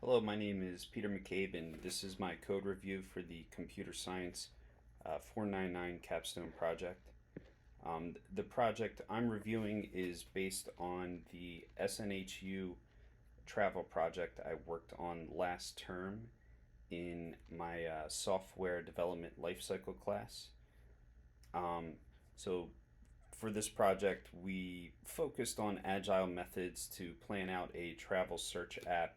Hello, my name is Peter McCabe, and this is my code review for the Computer Science 499 capstone project. The project I'm reviewing is based on the SNHU travel project I worked on last term in my software development lifecycle class. Um, so, for this project, we focused on agile methods to plan out a travel search app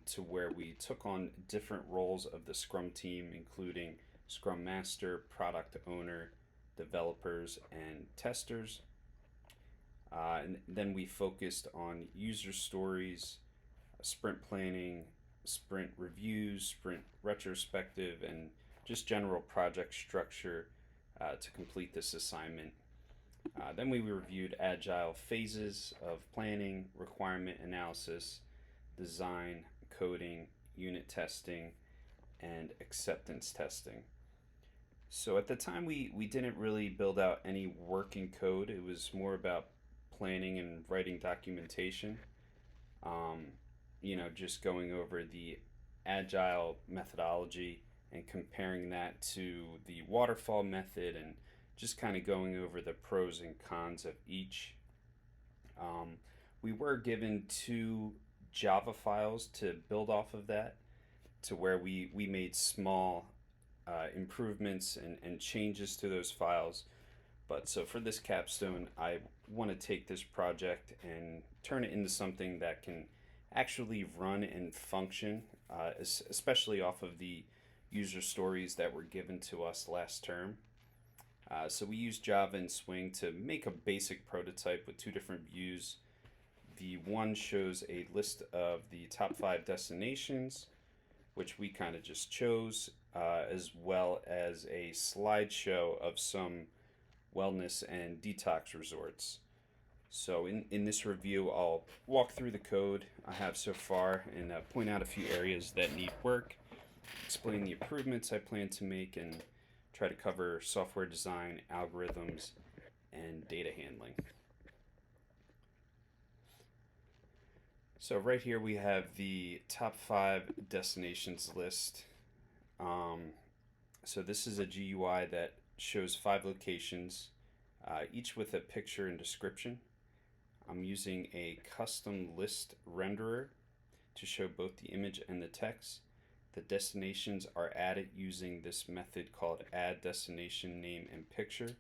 to where we took on different roles of the Scrum team, including Scrum Master, Product Owner, developers, and testers. And then we focused on user stories, sprint planning, sprint reviews, sprint retrospective, and just general project structure to complete this assignment. Then we reviewed agile phases of planning, requirement analysis, design, coding, unit testing, and acceptance testing. So at the time, we didn't really build out any working code. It was more about planning and writing documentation. Um, just going over the agile methodology and comparing that to the waterfall method and just kind of going over the pros and cons of each. Um, we were given two Java files to build off of that, to where we made small improvements and changes to those files. But so for this capstone, I want to take this project and turn it into something that can actually run and function, especially off of the user stories that were given to us last term. So we used Java and Swing to make a basic prototype with two different views. The one shows a list of the top 5 destinations, which we kind of just chose, as well as a slideshow of some wellness and detox resorts. So in this review, I'll walk through the code I have so far and point out a few areas that need work, explain the improvements I plan to make, and try to cover software design, algorithms, and data handling. So right here we have the top 5 destinations list. So this is a GUI that shows 5 locations, each with a picture and description. I'm using a custom list renderer to show both the image and the text. The destinations are added using this method called add destination name and picture,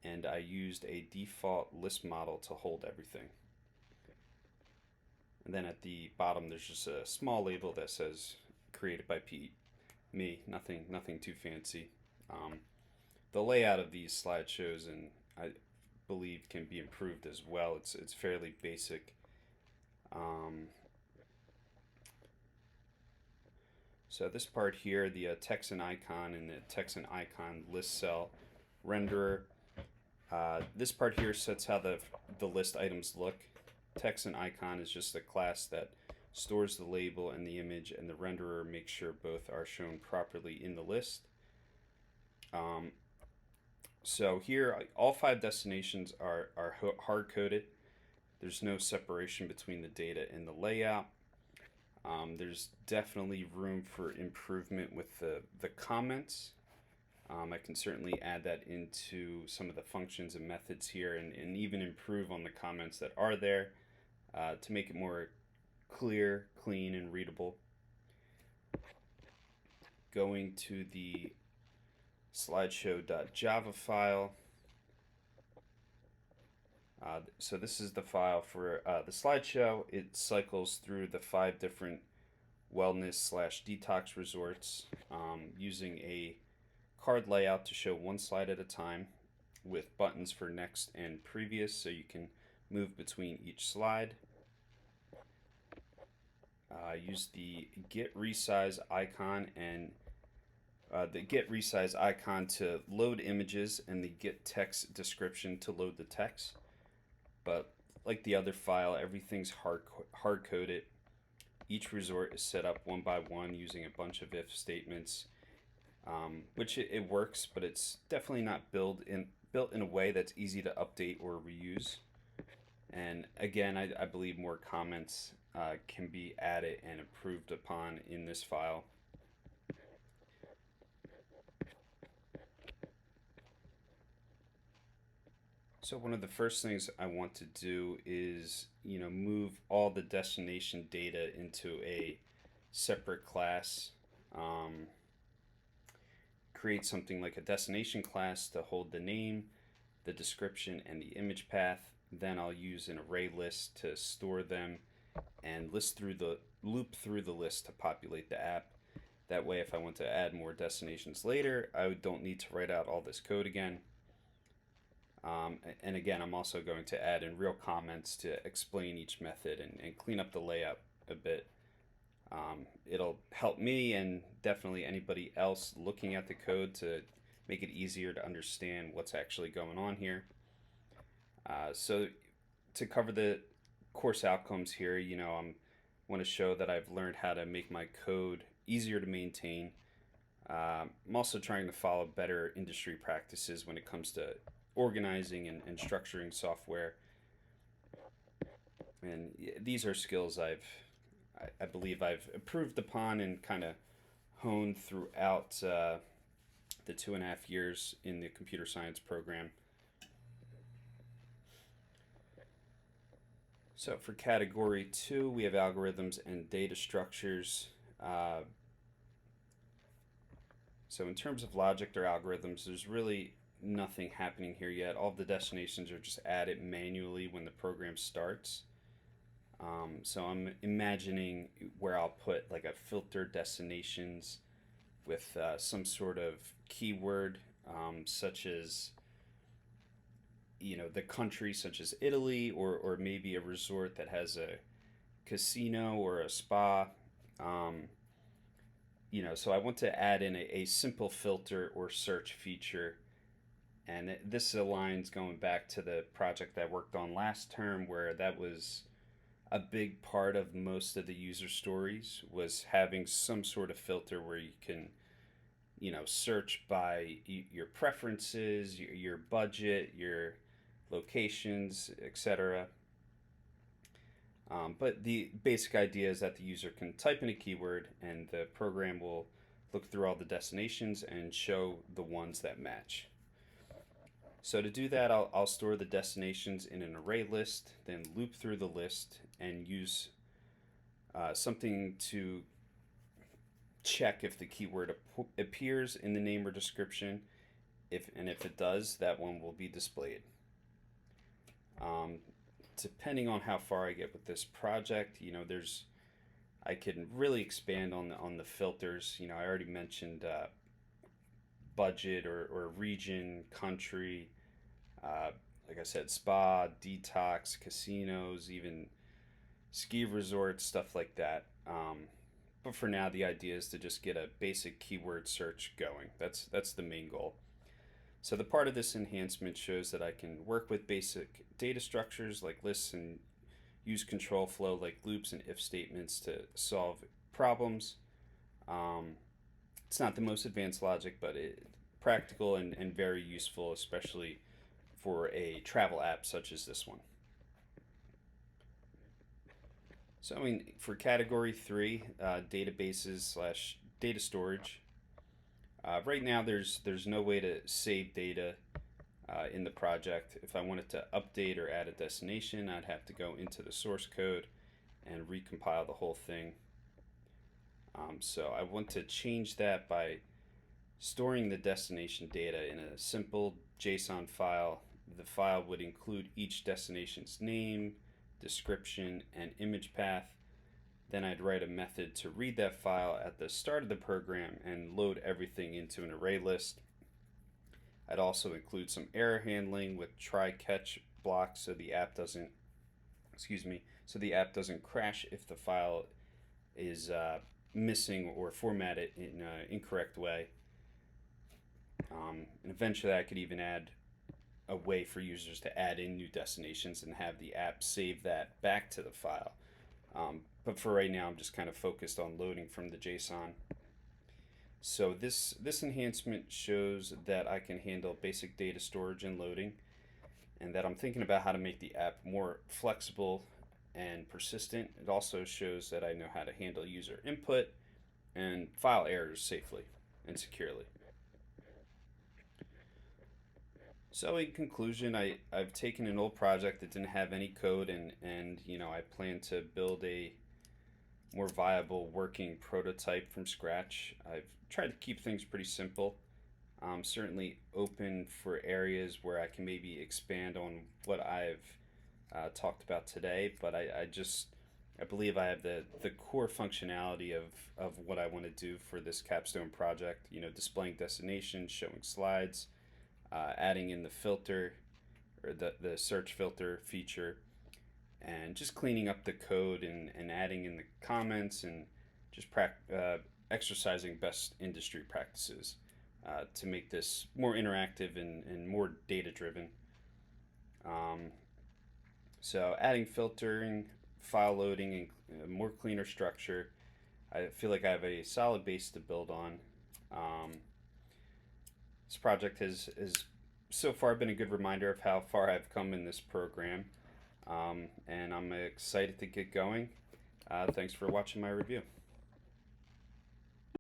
and I used a default list model to hold everything. And then at the bottom, there's just a small label that says created by Pete. Me, nothing too fancy. The layout of these slideshows, and I believe, can be improved as well. It's fairly basic. So this part here, the text and icon and the text and icon list cell renderer. This part here sets how the list items look. Text and icon is just a class that stores the label and the image, and the renderer makes sure both are shown properly in the list. So here, all 5 destinations are hard-coded. There's no separation between the data and the layout. There's definitely room for improvement with the comments. I can certainly add that into some of the functions and methods here, and even improve on the comments that are there to make it more clear, clean, and readable. Going to the slideshow.java file. So this is the file for the slideshow. It cycles through the 5 different wellness/detox resorts using a card layout to show one slide at a time, with buttons for next and previous, so you can move between each slide. Use the get resize icon and the get resize icon to load images, and the get text description to load the text. But like the other file, everything's hard coded. Each resort is set up one by one using a bunch of if statements, which it works, but it's definitely not built in a way that's easy to update or reuse. And again, I believe more comments can be added and improved upon in this file. So one of the first things I want to do is, move all the destination data into a separate class. Um, Create something like a destination class to hold the name, the description, and the image path. Then I'll use an array list to store them and loop through the list to populate the app. That way, if I want to add more destinations later, I don't need to write out all this code again. And again, I'm also going to add in real comments to explain each method and clean up the layout a bit. It'll help me and definitely anybody else looking at the code to make it easier to understand what's actually going on here. So to cover the course outcomes here, I want to show that I've learned how to make my code easier to maintain. I'm also trying to follow better industry practices when it comes to organizing and structuring software. And these are skills I believe I've improved upon and kind of honed throughout the 2.5 years in the computer science program. So for category 2, we have algorithms and data structures. So in terms of logic or algorithms, there's really nothing happening here yet. All of the destinations are just added manually when the program starts. So I'm imagining where I'll put like a filter destinations with some sort of keyword, such as the country, such as Italy, or maybe a resort that has a casino or a spa. Um, so I want to add in a simple filter or search feature. And this aligns going back to the project I worked on last term, where that was a big part of most of the user stories, was having some sort of filter where you can search by your preferences, your budget, your locations, etc. But the basic idea is that the user can type in a keyword and the program will look through all the destinations and show the ones that match. So to do that, I'll store the destinations in an array list, then loop through the list and use something to check if the keyword appears in the name or description. If it does, that one will be displayed. Depending on how far I get with this project, I can really expand on the filters. I already mentioned budget or region, country. Like I said, spa, detox, casinos, even ski resorts, stuff like that. But for now, the idea is to just get a basic keyword search going. That's the main goal. So the part of this enhancement shows that I can work with basic data structures like lists and use control flow like loops and if statements to solve problems. It's not the most advanced logic, but practical and very useful, especially for a travel app such as this one. So I mean, for category 3, databases slash data storage. Right now, there's no way to save data in the project. If I wanted to update or add a destination, I'd have to go into the source code and recompile the whole thing. So I want to change that by storing the destination data in a simple JSON file. The file would include each destination's name, description, and image path. Then I'd write a method to read that file at the start of the program and load everything into an array list. I'd also include some error handling with try catch blocks so the app doesn't crash if the file is missing or formatted in an incorrect way. And eventually I could even add a way for users to add in new destinations and have the app save that back to the file. But for right now, I'm just kind of focused on loading from the JSON. So this enhancement shows that I can handle basic data storage and loading. and that I'm thinking about how to make the app more flexible and persistent. It also shows that I know how to handle user input and file errors safely and securely. So in conclusion, I've taken an old project that didn't have any code, and I plan to build a more viable working prototype from scratch. I've tried to keep things pretty simple. I'm certainly open for areas where I can maybe expand on what I've talked about today, but I believe I have the core functionality of what I want to do for this capstone project. Displaying destinations, showing slides, adding in the filter or the search filter feature, and just cleaning up the code and adding in the comments and just exercising best industry practices to make this more interactive and more data driven. Um, so adding filtering, file loading, and a more cleaner structure, I feel like I have a solid base to build on. Um, this project has so far been a good reminder of how far I've come in this program, and I'm excited to get going. Thanks for watching my review.